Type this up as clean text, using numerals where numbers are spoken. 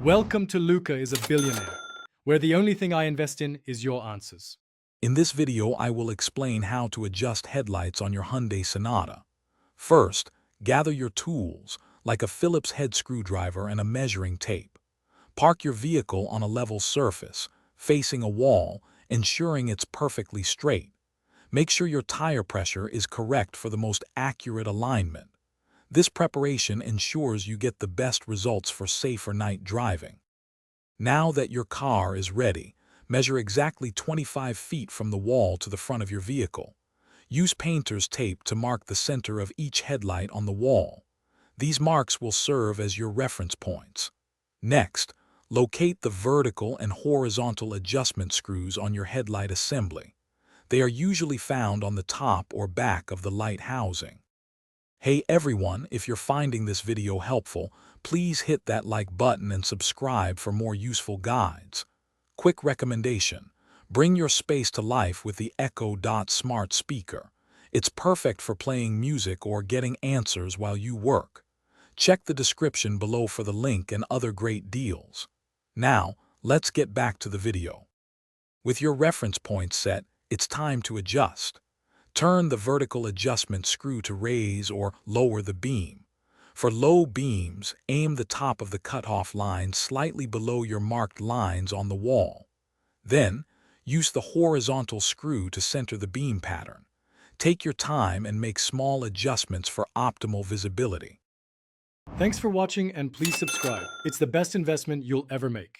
Welcome to Luca is a Billionaire, where the only thing I invest in is your answers. In this video, I will explain how to adjust headlights on your Hyundai Sonata. First, gather your tools, like a Phillips head screwdriver and a measuring tape. Park your vehicle on a level surface, facing a wall, ensuring it's perfectly straight. Make sure your tire pressure is correct for the most accurate alignment. This preparation ensures you get the best results for safer night driving. Now that your car is ready, measure exactly 25 feet from the wall to the front of your vehicle. Use painter's tape to mark the center of each headlight on the wall. These marks will serve as your reference points. Next, locate the vertical and horizontal adjustment screws on your headlight assembly. They are usually found on the top or back of the light housing. Hey everyone, if you're finding this video helpful, please hit that like button and subscribe for more useful guides. Quick recommendation: bring your space to life with the Echo Dot smart speaker. It's perfect for playing music or getting answers while you work. Check the description below for the link and other great deals. Now, let's get back to the video. With your reference points set, it's time to adjust. Turn the vertical adjustment screw to raise or lower the beam. For low beams, aim the top of the cutoff line slightly below your marked lines on the wall. Then, use the horizontal screw to center the beam pattern. Take your time and make small adjustments for optimal visibility. Thanks for watching and please subscribe. It's the best investment you'll ever make.